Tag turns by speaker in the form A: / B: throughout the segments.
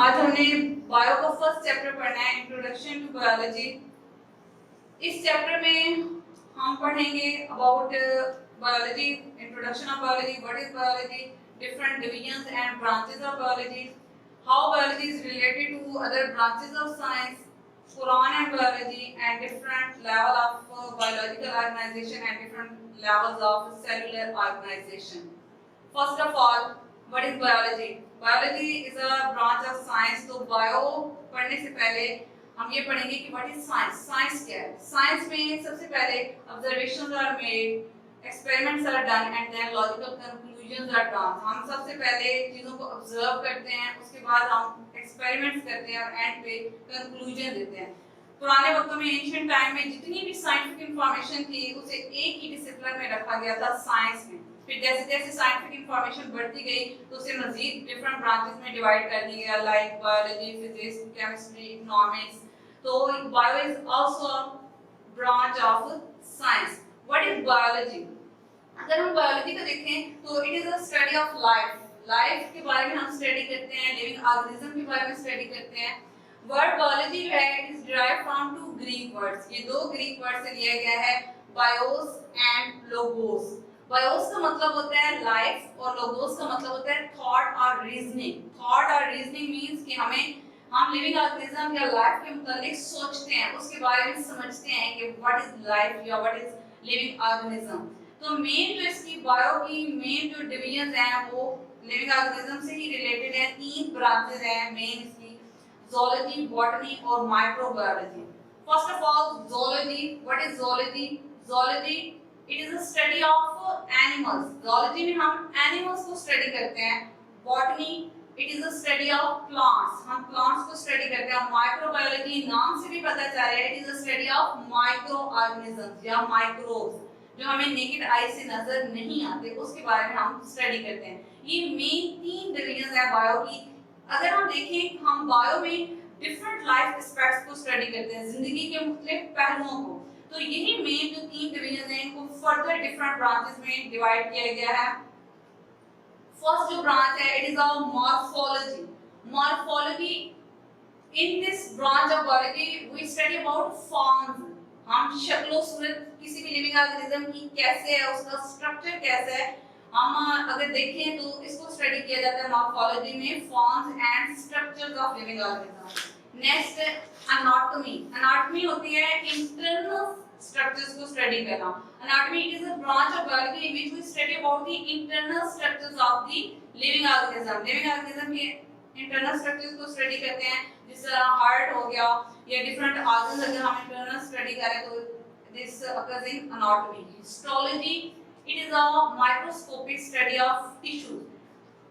A: आज हमने बायो का फर्स्ट चैप्टर पढ़ना है, इंट्रोडक्शन टू बायोलॉजी। इस चैप्टर में हम पढ़ेंगे about biology, introduction of biology, what is biology, different divisions and branches of biology, how biology is related to other branches of science, Quran and biology, and different level of biological organization and different levels of cellular organization. First of all, what is biology? Biology is a branch of science. तो bio पढ़ने से पहले हम ये पढ़ेंगे कि what is science? Science क्या है? Science में सबसे पहले observations are made, experiments are done, and then logical conclusions are drawn. हम सबसे पहले चीजों को observe करते हैं, उसके बाद हम experiments करते हैं और end पे conclusion देते हैं। पुराने वक्तों में एंशिएंट टाइम में जितनी भी साइंटिफिक इंफॉर्मेशन थी उसे एक ही डिसिप्लिन में रखा गया था, साइंस में। फिर जैसे जैसे साइंटिफिक इंफॉर्मेशन बढ़ती गई तो उसे मजीद डिफरेंट ब्रांचेस में डिवाइड कर दिया गया, like biology, physics, chemistry, economics. तो bio is also a branch of science. What is biology? अगर हम बायोलॉजी को देखें तो it is a study of life. Life के बारे में हम स्टडी करते हैं, लिविंग ऑर्गेनिज्म के बारे में स्टडी करते हैं। वर्ड बायोलॉजी जो है it is derived from two Greek words. ये दो ग्रीक वर्ड से लिया गया है, बायोस एंड लोगोस। बायोस का मतलब होता है लाइफ और लोगोस का मतलब होता है थॉट और रीजनिंग। थॉट और रीजनिंग मींस कि हम लिविंग ऑर्गेनिज्म या लाइफ के मुताबिक सोचते हैं, उसके बारे में समझते हैं कि व्हाट इज लाइफ या व्हाट इज लिविंग ऑर्गेनिज्म। तो मेन जो इसकी बायो की मेन जो डिवीजंस हैं वो लिविंग ऑर्गेनिज्म से ही रिलेटेड है। तीन ब्रांचेस हैं मेन इसकी, zoology, botany और microbiology. First of all, zoology. What is zoology? Zoology it is a study of animals. Zoology में हम animals को study करते हैं। Botany it is a study of plants. हम plants को study करते हैं। Microbiology नाम से भी पता चल रहा है it is a study of microorganisms या microbes जो हमें naked eye से नजर नहीं आते, उसके बारे में हम study करते हैं। ये मेन तीन डिविजन है बायो की। अगर हम देखें हम बायो में डिफरेंट लाइफ एस्पेक्ट्स को स्टडी करते हैं, जिंदगी के मुख्तलिफ पहलुओं को। तो यही मेन जो तीन डिवीजन हैं इनको फर्दर डिफरेंट ब्रांचेस में डिवाइड किया गया है। फर्स्ट जो ब्रांच है it is a morphology. Morphology in this branch of biology we study about forms. हम शक्ल और सूरत किसी भी लिविंग ऑर्गेनिज्म की कैसे है, उसका स्ट्रक्चर कैसा है, हम अगर देखें तो इसको स्टडी किया जाता है मॉर्फोलॉजी में, forms and structures of living organism. Next anatomy. Anatomy होती है इंटरनल स्ट्रक्चर्स को स्टडी करना। Anatomy it is a branch of biology in which we study about the internal structures of the living organism. Living organism के internal structures को study करते हैं, जिस तरह हार्ट हो गया या डिफरेंट ऑर्गन्स अगर हम इंटरनल स्टडी करें तो this occurs in anatomy. Histology it is a microscopic study of tissues.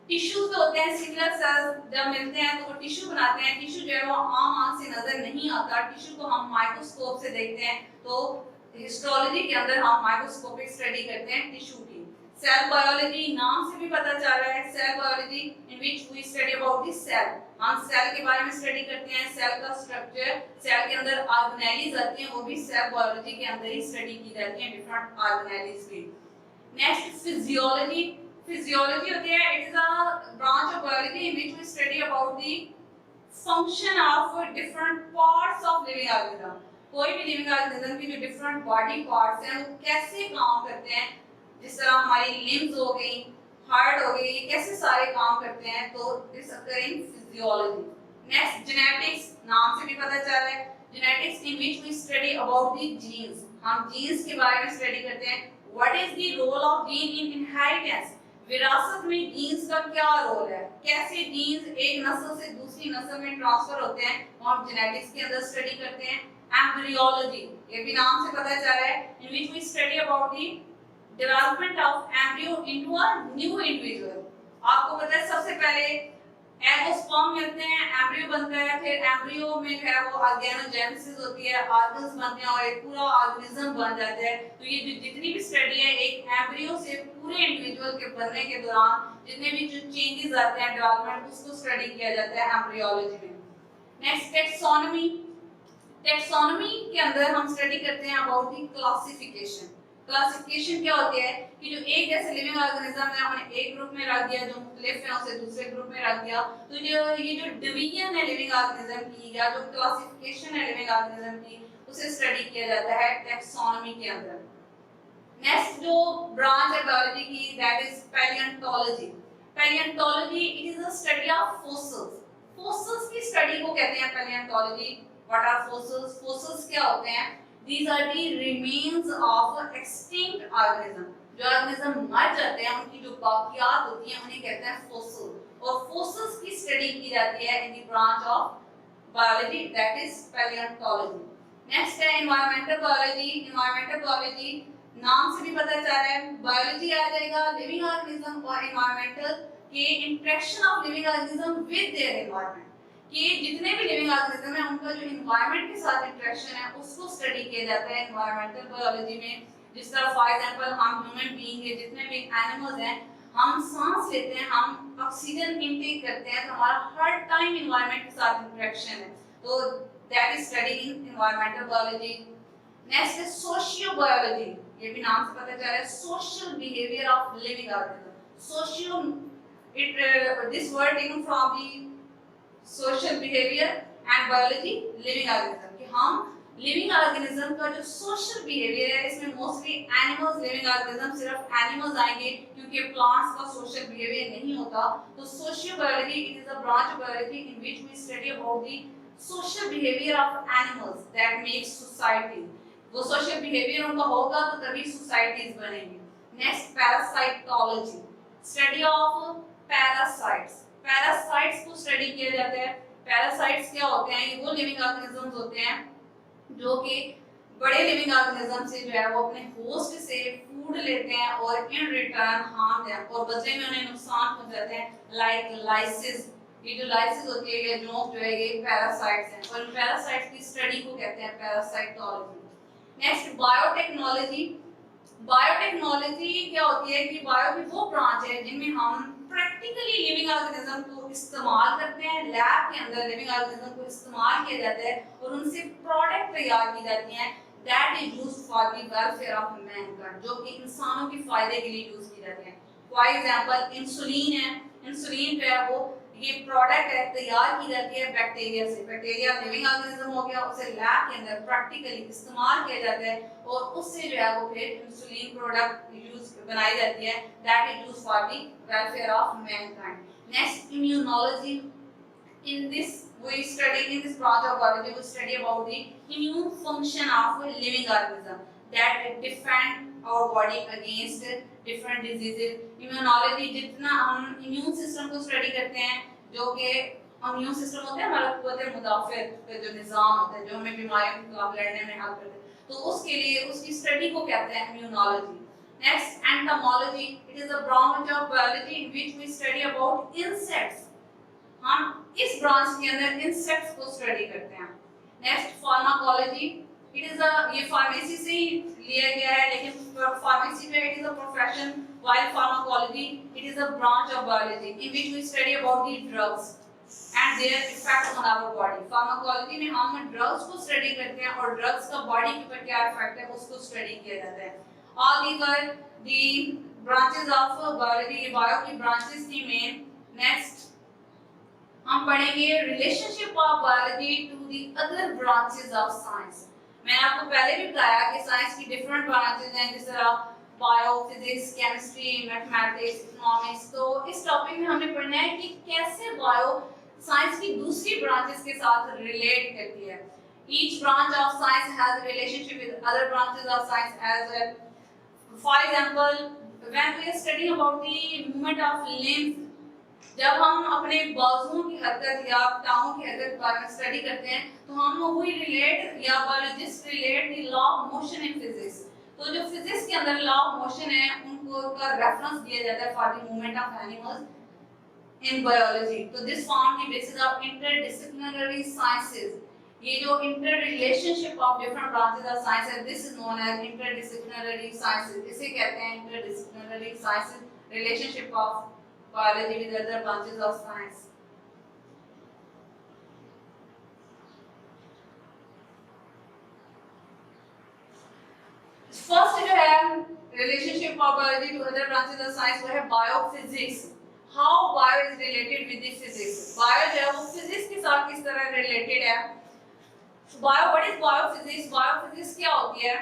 A: Tissues जो होते हैं सिंगल सेल्स जब मिलते हैं तो वो टिश्यू बनाते हैं। टिश्यू जो है वो आम आंख से नजर नहीं आता, टिश्यू को हम माइक्रोस्कोप से देखते हैं। तो हिस्टोलॉजी के अंदर हम माइक्रोस्कोपिक स्टडी करते हैं टिश्यू की। सेल बायोलॉजी नाम से भी पता चल रहा है, cell biology in which we study about the cell. हम सेल के बारे में स्टडी करते हैं, सेल का स्ट्रक्चर, सेल के अंदर ऑर्गेनेलिज आती हैं, वो भी सेल बायोलॉजी के अंदर ही स्टडी की जाती हैं, डिफरेंट ऑर्गेनेलिज की। Next physiology. फिजियोलॉजी होती है it is a branch of biology in which we study about the function of different parts of living organism. कोई भी लिविंग ऑर्गेनिज्म की जो डिफरेंट बॉडी पार्ट्स हैं वो कैसे काम करते हैं, जिस तरह हमारी लिम्स हो गई, हार्ट हो गई, कैसे सारे काम करते हैं, तो this occur in physiology. Next genetics. नाम से भी पता चल रहा है genetics in which we study about the genes. हम जीन्स के बारे में स्टडी करते हैं। What is the role of gene in inheritance? विरासत में जीन्स का क्या रोल है, कैसे जीन्स एक नस्ल से दूसरी नस्ल में ट्रांसफर होते हैं, हम जेनेटिक्स के अंदर स्टडी करते हैं। एम्ब्रियोलॉजी, ये भी नाम से पता चल रहा है in which we study about the development of embryo into a new individual। आपको पता है सबसे पहले एग और स्पर्म मिलते हैं, एम्ब्रियो बनता है, फिर एम्ब्रियो में जो है वो ऑर्गेनोजेनेसिस होती है, ऑर्गन्स बनते हैं और एक पूरा ऑर्गेनिज्म बन जाता है। तो ये जो जितनी भी स्टडी है एक एम्ब्रियो से पूरे इंडिविजुअल के बनने के दौरान जितने भी जो चेंजेस आते हैं डेवलपमेंट, उसको स्टडी किया जाता है एम्ब्रियोलॉजी में। Next taxonomy. टेक्सोनॉमी के अंदर हम स्टडी करते हैं अबाउट द क्लासिफिकेशन। क्लासिफिकेशन क्या होती है कि जो एक जैसे लिविंग ऑर्गेनिज्म है उन्हें एक ग्रुप में रख दिया, जो मुख्तलिफ है उसे दूसरे ग्रुप में रख दिया। तो जो ये जो डिवीजन है लिविंग ऑर्गेनिज्म की या जो क्लासिफिकेशन है लिविंग ऑर्गेनिज्म की उसे स्टडी किया जाता है टैक्सोनॉमी के अंदर। नेक्स्ट जो ब्रांच है बायोलॉजी की that is paleontology. Paleontology it is a study of fossils. Fossils की स्टडी को कहते हैं paleontology. What are fossils? Fossils क्या होते हैं? These are the remains of extinct organism। जो ऑर्गेनिज्म मर जाते हैं उनकी जो बाकियात होती हैं उन्हें कहते हैं फॉसिल, और फॉसिल्स की स्टडी की जाती है in the branch of biology that is paleontology. Next है एनवायरमेंटल बायोलॉजी। एनवायरमेंटल बायोलॉजी नाम से भी पता चल रहा है बायोलॉजी आ जाएगा लिविंग ऑर्गेनिज्म और एनवायरमेंटल के interaction of living organism with their environment, कि जितने भी लिविंग ऑर्गेनिज्म है उनका जो एनवायरनमेंट के साथ इंटरेक्शन है उसको स्टडी किया जाता है एनवायरमेंटल बायोलॉजी में। जिस तरह फॉर एग्जांपल हम ह्यूमन बीइंग है, जितने भी एनिमल्स हैं, हम सांस लेते हैं, हम ऑक्सीजन इनटेक करते हैं, तो हमारा हर टाइम एनवायरनमेंट के साथ इंटरेक्शन है, तो that is study in environmental biology. Next है सोशियो बायोलॉजी। ये भी नाम से पता चल रहा है social behaviour of living organism. Socio it this word taken from the social behaviour and biology living organism, कि हम लिविंग ऑर्गेनिज्म का जो सोशल बिहेवियर है, इसमें मोस्टली एनिमल्स लिविंग ऑर्गेनिज्म, सिर्फ एनिमल्स आएंगे क्योंकि प्लांट्स का सोशल बिहेवियर नहीं होता। तो sociobiology it is a branch of biology in which we study about the social behaviour of animals that makes society. वो सोशल बिहेवियर उनका होगा तो तभी सोसाइटीज बनेंगी। Next parasitology, study of parasites. Parasites को स्टडी किया जाता है। पैरासाइट्स क्या होते हैं? ये वो लिविंग ऑर्गेनिजम्स होते हैं जो कि बड़े लिविंग ऑर्गेनिज्म से जो है वो अपने होस्ट से फूड लेते हैं और इन रिटर्न हार्म देते हैं और बदले में उन्हें नुकसान पहुंचाते हैं, लाइक लाइसिस। ये जो लाइसिस होती है, ये जोंक जो है, ये पैरासाइट्स हैं और पैरासाइट्स की स्टडी को कहते हैं पैरासाइटोलॉजी। Next biotechnology. बायोटेक्नोलॉजी क्या होती है कि बायो की वो ब्रांच है जिनमें हम प्रैक्टिकली लिविंग ऑर्गेनिज्म को इस्तेमाल करते हैं, लैब के अंदर लिविंग ऑर्गेनिज्म को इस्तेमाल किया जाता है और उनसे प्रोडक्ट तैयार की जाती हैं that is used for the welfare of Mankind, जो कि इंसानों के फायदे के लिए यूज की जाती हैं। फॉर एग्जांपल इंसुलिन है, इंसुलिन जो है वो ये प्रोडक्ट है, तैयार की जाती है बैक्टीरिया से। बैक्टीरिया लिविंग ऑर्गेनिज्म हो गया, उसे लैब के अंदर प्रैक्टिकली इस्तेमाल किया जाता है और उससे जो है वो फिर इंसुलिन प्रोडक्ट यूज बनाई जाती है that is used for the welfare of Mankind. Next immunology. in this we study in this branch of biology we study about the immune function of a living organism that defend our body against different diseases। immunology जितना हम immune system को study करते हैं, जो कि immune system होता है हमारा कुव्वत मुदाफ़ियत का जो निज़ाम होता है, जो हमें बीमारियों के खिलाफ लड़ने में हेल्प करता है, तो उसके लिए उसकी स्टडी को कहते हैं immunology। Next entomology, it is a branch of biology in which we study about insects। हम इस ब्रांच के अंदर इंसेक्ट्स को स्टडी करते हैं। नेक्स्ट फार्माकोलॉजी, इट इज अ ये फार्मेसी से ही लिया गया है, लेकिन फार्मेसी में it is a profession, while pharmacology it is a branch of biology in which we study about the drugs and their effect on our body. Pharmacology में हम drugs को स्टडी करते हैं और ड्रग्स का बॉडी के ऊपर क्या इफेक्ट है उसको स्टडी किया जाता है। All these are the branches of biology, ये बायो की ब्रांचेस थी मेन। नेक्स्ट हम पढ़ेंगे relationship of biology to the other branches of science. मैंने आपको पहले भी बताया कि साइंस की डिफरेंट ब्रांचेस हैं, जिस तरह bio, physics, chemistry, mathematics, economics. तो इस टॉपिक में हमने पढ़ना है कि कैसे बायो साइंस की दूसरी ब्रांचेस के साथ रिलेट करती है। Each branch of science has a relationship with other branches of science as well. For example when we are studying about the movement of limbs, जब हम अपने बाजुओं की हरकत या टांगों की हरकत के बारे में स्टडी करते हैं तो हम वी रिलेट या biologist relate the law of motion in physics. तो जो फिजिक्स के अंदर लॉ ऑफ मोशन है उनको का रेफरेंस दिया जाता है for the movement of animals in biology. तो this form the basis of interdisciplinary sciences. ये जो inter relationship of different branches of science है, this is known as interdisciplinary sciences. इसे कहते हैं interdisciplinary sciences, relationship of biology with other branches of science। First जो है relationship of biology to other branches of science, वो है biophysics. How bio is related with the physics, bio जो है वो फिजिक्स के साथ किस तरह रिलेटेड है। Bio, what is biophysics? Biophysics क्या होती है?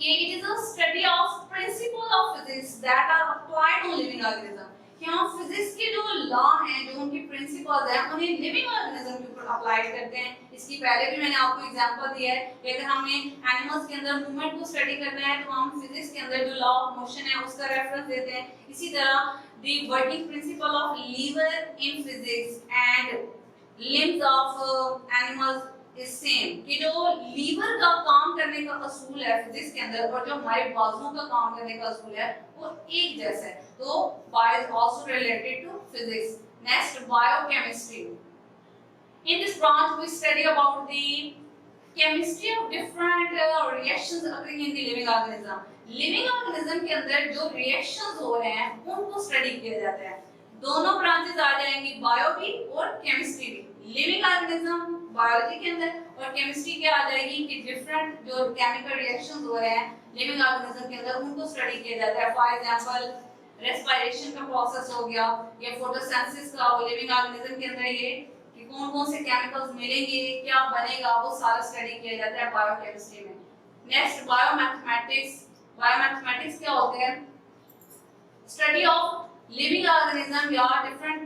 A: ये it is a study of principle of physics that are applied to living organism. यहाँ फिजिक्स के जो लॉ हैं, जो उनकी प्रिंसिपल्स हैं, उन्हें लिविंग ऑर्गेनिज्म के ऊपर अप्लाई करते हैं। इसकी पहले भी मैंने आपको एग्जांपल दिया है कि अगर हमें एनिमल्स के अंदर मूवमेंट को स्टडी करना है तो हम फिजिक्स के अंदर जो लॉ ऑफ मोशन है उसका रेफरेंस देते हैं। इसी तरह the working principle of lever in physics and limbs of animals is same, कि जो लीवर का काम करने का असूल है फिजिक्स के अंदर और जो हमारे बाजुओं का काम करने का असूल है वो एक जैसा है। तो bio is also related to physics. Next, biochemistry. In this branch we study about the chemistry of different reactions occurring in the living organism. Living organism के अंदर जो रिएक्शंस हो रहे हैं उनको स्टडी किया जाता है। दोनों ब्रांचेस आ जाएंगी, बायो भी और केमिस्ट्री भी। लिविंग ऑर्गेनिज्म बायोलॉजी के अंदर और केमिस्ट्री क्या आ जाएगी कि डिफरेंट जो केमिकल रिएक्शंस हो रहे हैं लिविंग ऑर्गेनिज्म के अंदर उनको स्टडी किया जाता है। फॉर एग्जांपल रेस्पिरेशन का प्रोसेस हो गया या फोटोसिंथेसिस का हो लिविंग ऑर्गेनिज्म के अंदर, ये कि कौन-कौन से केमिकल्स मिलेंगे, क्या बनेगा, वो सारा स्टडी किया जाता है बायोकेमिस्ट्री में। Next, biomathematics. बायोमैथमेटिक्स क्या होते हैं? स्टडी ऑफ लिविंग ऑर्गेनिज्म या डिफरेंट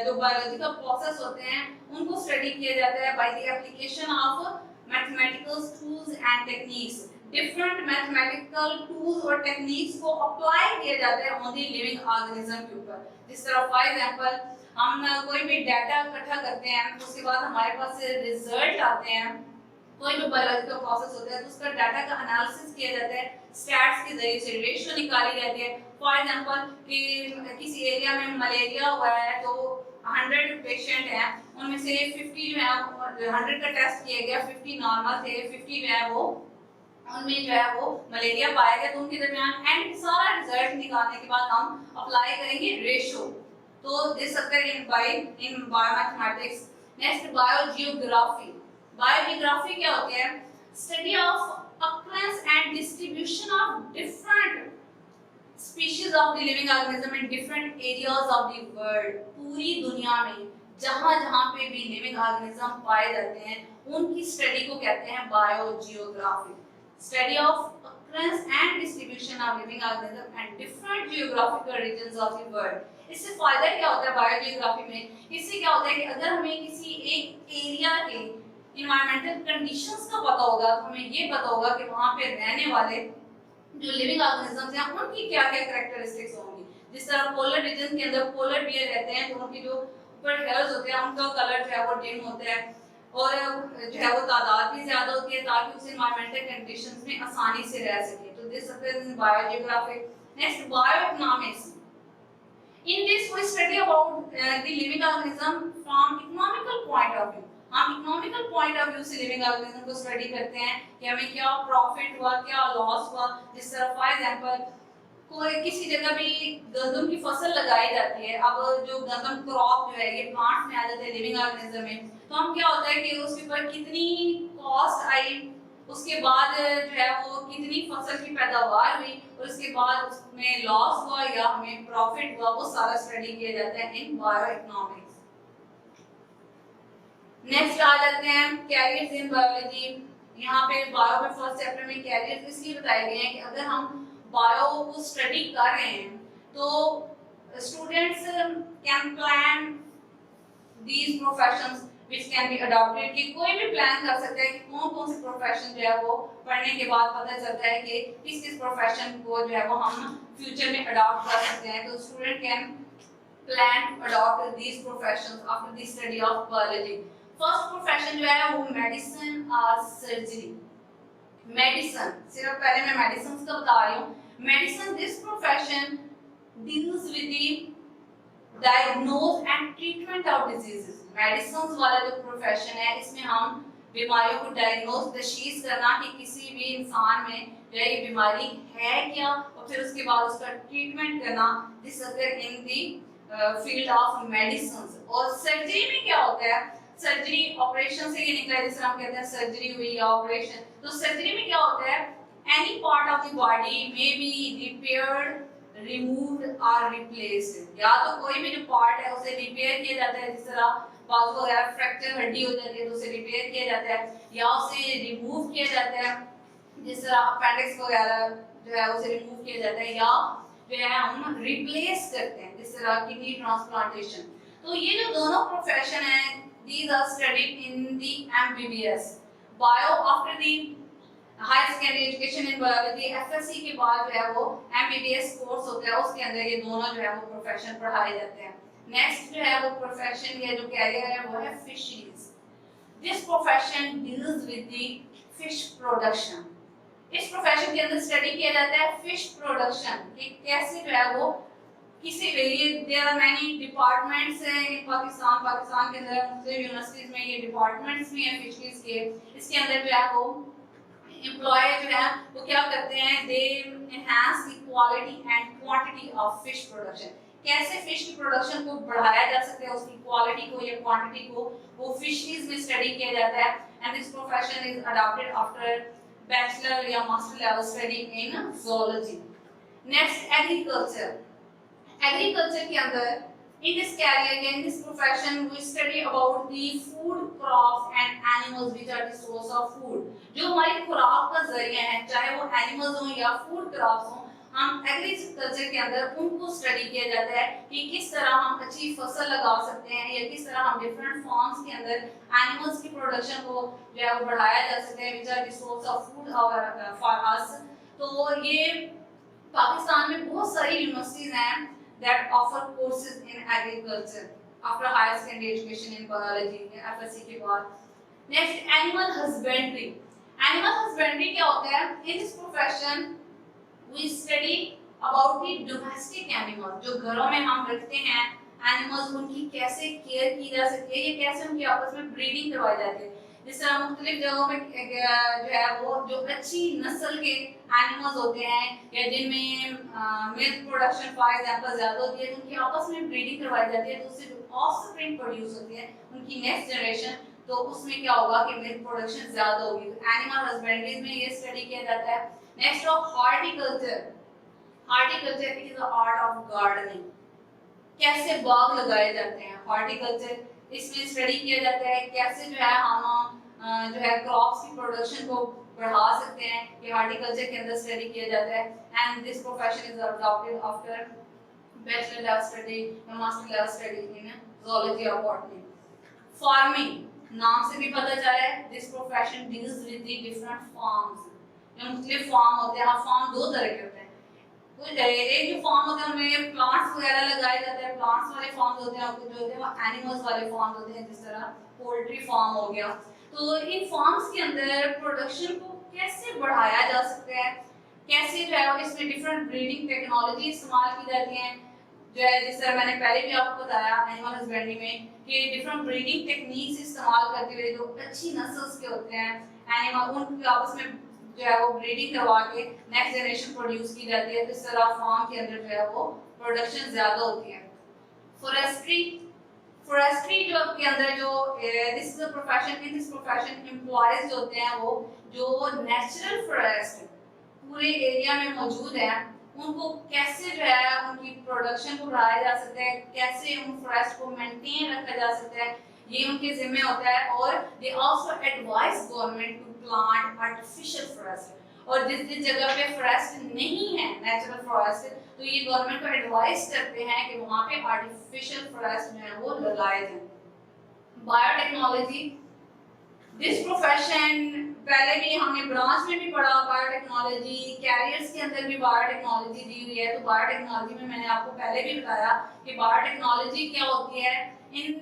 A: जो बायोलॉजिकल प्रोसेस होते हैं उनको स्टडी किया जाता है by the application of mathematical tools and techniques. Different mathematical tools और टेक्निक्स को अप्लाई किया जाता है ऑन द लिविंग ऑर्गेनिज्म के ऊपर। जिस तरह फॉर एग्जांपल हम कोई भी डाटा इकट्ठा करते हैं, उसके बाद हमारे पास रिजल्ट आते हैं, कोई भी बायोलॉजिकल प्रोसेस होता है तो उसका डाटा का एनालिसिस किया जाता है, स्टैट्स के जरिए से रेशियो निकाली जाती है। फॉर एग्जांपल कि किसी एरिया में मलेरिया हुआ है तो 100 पेशेंट हैं, उनमें से 50 जो है 100 का टेस्ट किया गया, 50 नॉर्मल थे, 50 जो है वो उनमें जो है वो मलेरिया पाया गया। तो उनके दरमियान एंड सारा रिजल्ट निकालने के बाद हम अप्लाई करेंगे रेशियो। तो this occur in biomathematics. Next, biogeography. Biogeography क्या होती है? Study of occurrence and distribution of different species of the living organism in different areas of the world। पूरी दुनिया में जहां-जहां पे भी लिविंग ऑर्गेनिज्म पाए जाते हैं उनकी स्टडी को कहते हैं biogeography. Study of occurrence and distribution of living organism and different geographical regions of the world। इससे फायदा क्या होता है बायोजियोग्राफी में? इससे क्या होता है कि अगर हमें किसी एक एरिया के इन्वायरमेंटल कंडीशंस का पता होगा तो हमें ये पता होगा कि वहाँ पे रहने वाले जो लिविंग ऑर्गेनिजम्स हैं उनकी क्या-क्या कैरेक्टरिस्टिक्स होंगी। जिस तरह पोलर रीजन के अंदर पोलर बियर रहते हैं तो उनकी जो ऊपर हेयर्स होते हैं उनका कलर जो है वो डिम होता है और जो है वो तादाद भी ज्यादा होती है ताकि उस इन्वायरमेंटल कंडीशंस में आसानी से रह सके। तो this occurs in biogeography. Next, bioeconomics. In this we study about the living organism from economical point of view। हम इकोनॉमिकल पॉइंट ऑफ व्यू से लिविंग ऑर्गेनिज्म को स्टडी करते हैं कि हमें क्या प्रॉफिट हुआ, क्या लॉस हुआ। जिस तरह फॉर एग्जांपल कोई किसी जगह भी गंदम की फसल लगाई जाती है, अब जो गंदम क्रॉप जो है ये प्लांट्स में आ जाते हैं लिविंग ऑर्गेनिज्म में, तो हम क्या होता है कि उसके ऊपर कितनी कॉस्ट आई, उसके बाद जो है वो कितनी फसल की पैदावार हुई और उसके बाद उसमें लॉस हुआ या हमें प्रॉफिट हुआ, वो सारा स्टडी किया जाता है इन बायोइकोनॉमिक्स। नेक्स्ट आ जाते हैं कैरियर्स इन बायोलॉजी। यहाँ पे बायो में फर्स्ट चैप्टर में कैरियर्स इसलिए बताए गए हैं कि अगर हम बायो को स्टडी कर रहे हैं तो students can plan these professions which can be adopted, कि कोई भी प्लान कर सकता है कि कौन-कौन से प्रोफेशन जो है वो पढ़ने के बाद पता चलता है कि किस-किस प्रोफेशन को जो है वो हम फ्यूचर में अडॉप्ट कर सकते हैं। तो student can plan to adopt these professions after the study of biology. First profession जो है वो मेडिसिन और सर्जरी। मेडिसिन, सिर्फ पहले मैं मेडिसिन का बता रही हूँ। Medicine, this profession deals with the diagnose and treatment of diseases. Medicine वाला जो प्रोफेशन है इसमें हम बीमारियों को डायग्नोज तशखीस करना कि किसी भी इंसान में जो है ये बीमारी है क्या और फिर उसके बाद उसका ट्रीटमेंट करना। This occur in the field of medicine. और सर्जरी में क्या होता है? सर्जरी ऑपरेशन से ये निकला है, जिसे हम कहते हैं सर्जरी हुई या ऑपरेशन। तो सर्जरी में क्या होता है? any part of the body may be repaired, removed or replaced। या तो कोई भी जो पार्ट है उसे रिपेयर किया जाता है, जिस तरह बाजू वगैरह फ्रैक्चर हड्डी हो जाती है तो उसे रिपेयर किया जाता है, या उसे रिमूव किया जाता है, जिस तरह अपेंडिक्स वगैरह जो है उसे रिमूव किया जाता है, या जो है हम रिप्लेस करते हैं, जिस तरह किडनी ट्रांसप्लांटेशन। तो ये जो दोनों प्रोफेशन है, these are studied in the MBBS bio after the higher secondary education in biology। FSC के बाद जो है वो MBBS कोर्स होता है, उसके अंदर ये दोनों जो है वो प्रोफेशन पढ़ाए जाते हैं। नेक्स्ट जो है वो प्रोफेशन या जो कैरियर है वो है fisheries. This profession deals with the fish production. इस प्रोफेशन के अंदर स्टडी किया जाता है फिश प्रोडक्शन कि कैसे जो है वो किसी ये देयर आर मेनी डिपार्टमेंट्स हैं इन पाकिस्तान के अंदर मुख्तलिफ यूनिवर्सिटीज में ये डिपार्टमेंट्स भी हैं फिशरीज के। इसके अंदर जो है वो एम्प्लॉय जो है वो क्या करते हैं, they enhance the quality and quantity of fish production. कैसे फिश की प्रोडक्शन को बढ़ाया जा सकता है, उसकी क्वालिटी को या क्वांटिटी को, वो फिशरीज में स्टडी किया जाता है। And this profession is adopted after bachelor या master level study in zoology. Next agriculture. Agriculture के अंदर इन दिस कैरियर या in this profession we study about the food crops and animals which are the source of food. जो हमारी खुराक का जरिया है, चाहे वो एनिमल्स हो या फूड क्रॉप्स हो, हम एग्रीकल्चर के अंदर उनको स्टडी किया जाता है कि किस तरह हम अच्छी फसल लगा सकते हैं या किस तरह हम डिफरेंट फार्म्स के अंदर एनिमल्स की प्रोडक्शन को जो है वो बढ़ाया जा सकता है, which are the source of food for us. तो ये पाकिस्तान में बहुत सारी यूनिवर्सिटीज हैं that offer courses in agriculture after higher secondary education in biology या FSC के बाद। Next animal husbandry। Animal husbandry क्या होता है? In this profession we study about the domestic animals, जो घरों में हम रखते हैं एनिमल्स, उनकी कैसे केयर की जा सकती है, ये कैसे उनकी आपस में ब्रीडिंग करवाई जाती है। जिस तरह मुख्तलिफ जगहों में जो है वो जो अच्छी नस्ल के एनिमल्स होते हैं या जिनमें मिल्क प्रोडक्शन फॉर एग्जांपल ज़्यादा होती है, उनकी आपस में ब्रीडिंग करवाई जाती है, तो उससे जो ऑफस्प्रिंग प्रोड्यूस होती है उनकी नेक्स्ट जनरेशन, तो उसमें क्या होगा कि मिल्क प्रोडक्शन ज़्यादा होगी। तो एनिमल हस्बेंड्री में ये स्टडी किया जाता है। Next of horticulture. Horticulture is the art of gardening. कैसे बाग लगाए जाते हैं, हॉर्टिकल्चर इसमें स्टडी किया जाता है। कैसे जो है हम जो है क्रॉप्स की प्रोडक्शन को बढ़ा सकते हैं, ये हॉर्टिकल्चर के अंदर स्टडी किया जाता है। And this profession is adopted after bachelor level study या master level study in zoology और बॉटनी। फार्मिंग, नाम से भी पता चला है, this profession deals with the different farms. जो मुख्तलिफ फार्म होते हैं, फार्म दो तरह के होते हैं। एक जो फार्म होते हैं उनमें प्लांट्स वगैरह लगाए जाते हैं, प्लांट्स वाले फार्म्स होते हैं, जो होते हैं वो एनिमल्स वाले फार्म्स होते हैं, जिस तरह पोल्ट्री फार्म हो गया। तो इन फार्म्स के अंदर प्रोडक्शन को कैसे बढ़ाया जा सकता है, कैसे जो है इसमें डिफरेंट ब्रीडिंग टेक्नोलॉजी इस्तेमाल की जाती है, जो है जिस तरह मैंने पहले भी आपको बताया एनिमल हस्बेंड्री में कि डिफरेंट ब्रीडिंग टेक्निक्स इस्तेमाल करते हुए जो अच्छी नस्ल्स के होते हैं एनिमल, उनके आपस में जो है वो ब्रीडिंग करवा के नेक्स्ट जनरेशन प्रोड्यूस की जाती है। तो इस तरह फार्म के अंदर जो है वो प्रोडक्शन ज्यादा होती है। फॉरेस्ट्री जो के अंदर जो this is a profession, in this profession employees जो होते हैं वो जो नेचुरल फॉरेस्ट पूरे एरिया में मौजूद है, उनको कैसे जो है उनकी प्रोडक्शन को बढ़ाया जा सकता है, कैसे उन फॉरेस्ट को मेंटेन रखा जा सकता है, ये उनके जिम्मे होता है। और they also advise government to plant artificial forest. और जिस जगह पे फॉरेस्ट नहीं है, नेचुरल फॉरेस्ट, तो ये गवर्नमेंट को एडवाइस करते हैं कि वहाँ पे आर्टिफिशियल फॉरेस्ट जो है वो लगाए जाए। बायोटेक्नोलॉजी, दिस प्रोफेशन पहले भी हमने ब्रांच में भी पढ़ा, बायोटेक्नोलॉजी कैरियर्स के अंदर भी बायोटेक्नोलॉजी दी हुई है। तो बायोटेक्नोलॉजी में मैंने आपको पहले भी बताया कि बायोटेक्नोलॉजी क्या होती है। In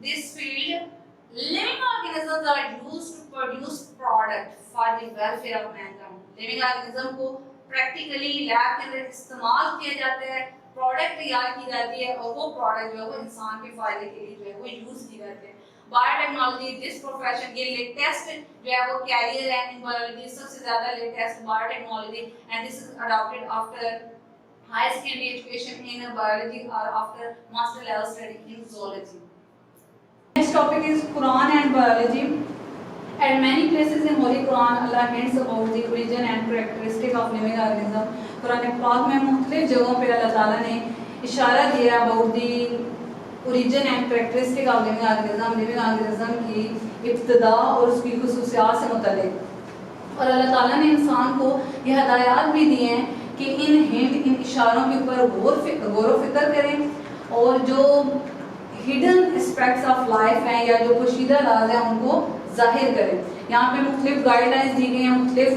A: this field living organisms are used to produce product for the welfare of mankind। Living organism को प्रैक्टिकली लैब के अंदर इस्तेमाल किया जाता है, प्रोडक्ट तैयार की जाती है और वो प्रोडक्ट जो है वो इंसान के फायदे के लिए जो है वो यूज की जाती है। बायोटेक्नोलॉजी, दिस प्रोफेशन, ये लेटेस्ट जो है वो कैरियर है इन बायोलॉजी, सबसे ज्यादा latest biotechnology, and this is adopted after higher secondary education in biology और after master level study in zoology. Next topic is Quran and biology. At many places in Holy Quran, Allah hints about the origin and characteristic of living organism. Quran पाक में मुख्तलिफ जगहों पे अल्लाह ताला ने इशारा दिया about the origin and characteristic of living organism की इब्तिदा और उसकी खुसूसियात से मुतल्लिक। और अल्लाह ताला ने इंसान को ये हदायत भी दी हैं कि इन हिंट, इन इशारों के ऊपर गौर व फिक्र करें और जो हिडन एस्पेक्ट्स ऑफ लाइफ हैं या जो पोशीदा राज हैं उनको जाहिर करें। यहाँ पे मुख्तलिफ गाइडलाइंस दी गई हैं, मुख्तलिफ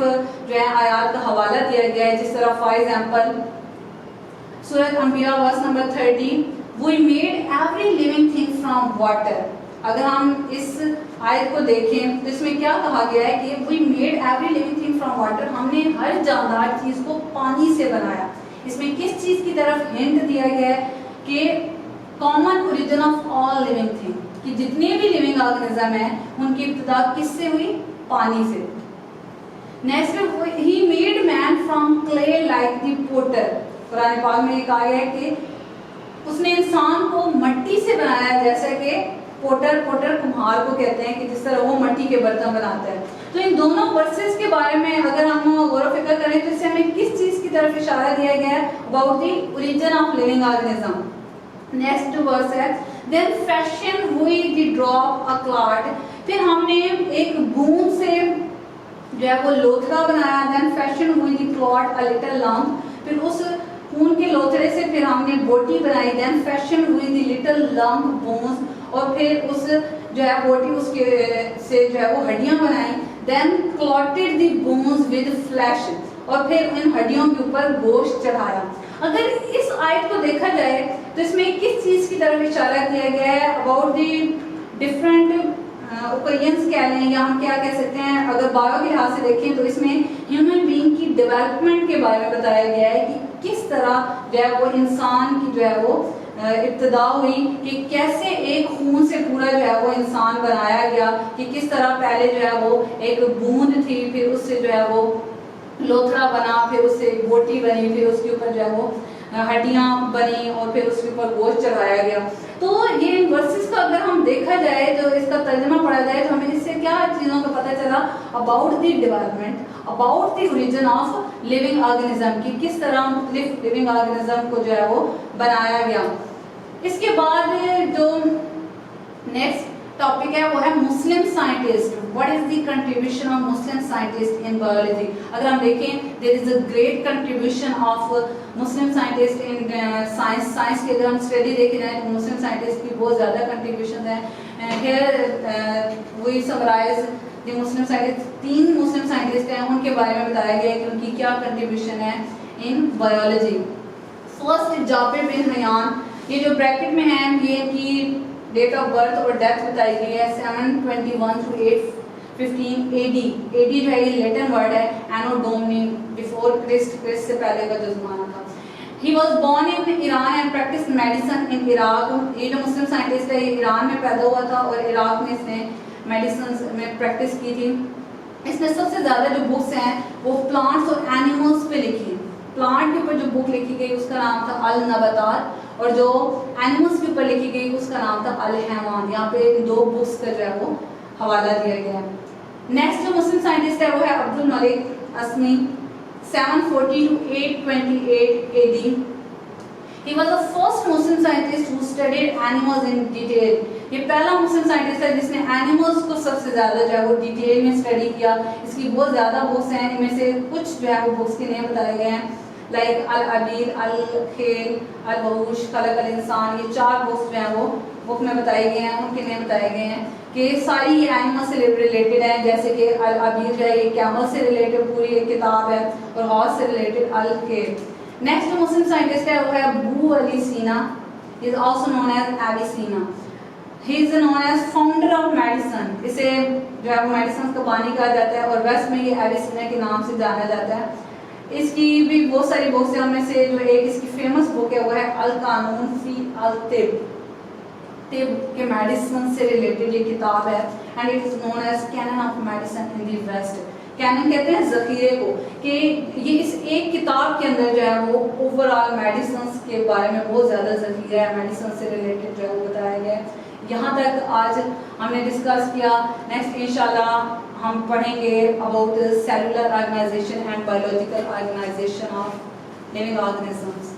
A: जो है आयात का हवाला दिया गया है। जिस तरह for example Surah Anbiya verse number 30, we made every living thing from water. अगर हम इस आयत को देखें तो इसमें क्या कहा गया है कि we made every living thing from water, हमने हर जानदार चीज़ को पानी से बनाया। इसमें किस चीज़ की तरफ हिंट दिया गया है कि common origin of all living thing, कि जितने भी लिविंग ऑर्गेनिज्म हैं उनकी इब्तिदा किससे हुई? पानी से। Next, he made man from clay like the potter. Quran पाक में ये कहा गया है कि उसने इंसान को मिट्टी से बनाया, जैसे कि पोटर कुम्हार को कहते हैं कि जिस तरह वो मिट्टी के बर्तन बनाता है। तो इन दोनों वर्सेस के बारे में अगर हम गौर फिक्र करें तो इससे हमें किस चीज़ की तरफ इशारा दिया गया है? About the origin of living organism. Next verse है, then fashion we the drop a clot, फिर हमने एक बूंद से जो है वो लोथड़ा बनाया। Then fashion we the clot a little lump, फिर उस खून के लोथड़े से फिर हमने बोटी बनाई। Then fashion we the little lump bones, और फिर उस जो है बोटी उसके से जो है वो हड्डियां बनाई। Then clothed the bones with flesh, और फिर इन हड्डियों के ऊपर गोश्त चढ़ाया। अगर इस आयत को देखा जाए तो इसमें किस चीज़ की तरफ इशारा किया गया है? अबाउट द डिफरेंट ओकेजन्स कह लें या हम क्या कह सकते हैं, अगर बायो के लिहाज से देखें तो इसमें ह्यूमन बीइंग की डेवलपमेंट के बारे में बताया गया है कि किस तरह जो है वो इंसान की जो है वो इब्तिदा हुई, कि कैसे एक खून से पूरा जो है वो इंसान बनाया गया, कि किस तरह पहले जो है वो एक बूंद थी, फिर उससे जो है वो लोथड़ा बना, फिर उससे बोटी बनी, फिर उसके ऊपर जो है वो हड्डियां बनी और फिर उसके ऊपर गोश्त चढ़ाया गया। तो ये वर्सेस का अगर हम देखा जाए तो इसका तर्जुमा पढ़ा जाए तो हमें इससे क्या चीज़ों का पता चला? About the development, about the origin of living organism, की किस तरह मुख्तलिफ लिविंग ऑर्गेनिज्म को जो है वो बनाया गया। इसके बाद जो नेक्स्ट टॉपिक है वो है Muslim scientist. What is the contribution of Muslim scientist in biology? अगर हम देखें there is a great contribution of Muslim scientist in science की अगर हम स्टडी देखें जाए तो मुस्लिम साइंटिस्ट की बहुत ज़्यादा कंट्रीब्यूशन है। Here we summarise the Muslim scientist, 3 Muslim scientist हैं, उनके बारे में बताया गया है कि उनकी क्या कंट्रीब्यूशन है in biology. First, Jabir bin Hayyan, ये जो ब्रैकेट में है ये इनकी डेट ऑफ बर्थ और डेथ बताई गई है 721 to 815 AD। AD जो है ये लैटिन वर्ड है, एनो डोमिनी, बिफोर क्रिस्ट, क्रिस्ट से पहले का जो ज़माना था। He was born in Iran and practice medicine in Iraq. ये जो मुस्लिम साइंटिस्ट है ये ईरान में पैदा हुआ था और इराक में इसने मेडिसिन में प्रैक्टिस की थी। इसने सबसे ज़्यादा जो बुक्स हैं वो प्लांट्स और एनिमल्स पे लिखी। प्लांट के ऊपर जो बुक लिखी गई उसका नाम था अल नबातात, और जो एनिमल्स के ऊपर लिखी गई उसका नाम था अल हैवान। यहाँ पे 2 बुक्स का जो है वो हवाला दिया गया है। नेक्स्ट जो मुस्लिम साइंटिस्ट है वो है अब्दुल मलिक असमी, 740 to 828 AD। He was the first Muslim scientist who studied animals in detail। ये पहला मुस्लिम साइंटिस्ट है जिसने एनिमल्स को सबसे ज़्यादा जो है वो डिटेल में स्टडी किया। इसकी बहुत ज़्यादा बुक्स हैं, इनमें से कुछ जो है वो बुक्स के नेम बताए गए हैं, लाइक अल अबीर, अल खेल, अल वहूश, खलक अल इंसान। ये 4 बुक्स जो हैं वो बुक में बताए गए हैं, उनके नेम बताए गए हैं कि सारी ये एनिमल से रिलेटेड है। जैसे कि अल अबीर जो है ये कैमल से रिलेटेड पूरी एक किताब है, और हॉर्स से रिलेटेड अल खेल। नेक्स्ट जो मुस्लिम साइंटिस्ट है वो है Abu Ali Sina, is also known as Avicenna. He is known as founder of medicine. इसे जो है वो मेडिसिन का बानी कहा जाता है और वेस्ट में ये एविसीना के नाम से जाना जाता है। इसकी भी बहुत सारी बुक्स हैं, उनमें से जो एक इसकी फेमस बुक है वो है अल कानून फी अल तिब। तिब के मेडिसिन से रिलेटेड ये किताब है, and it is known as canon of medicine in the west. Canon कहते हैं जखीरे को, कि ये इस एक किताब के अंदर जो है वो ओवरऑल मेडिसिन के बारे में बहुत ज़्यादा जखीरा है, मेडिसिन से रिलेटेड जो है वो बताया गया है। यहाँ तक आज हमने डिस्कस किया। नेक्स्ट इंशाल्लाह हम पढ़ेंगे about cellular organisation and biological organisation of living organisms.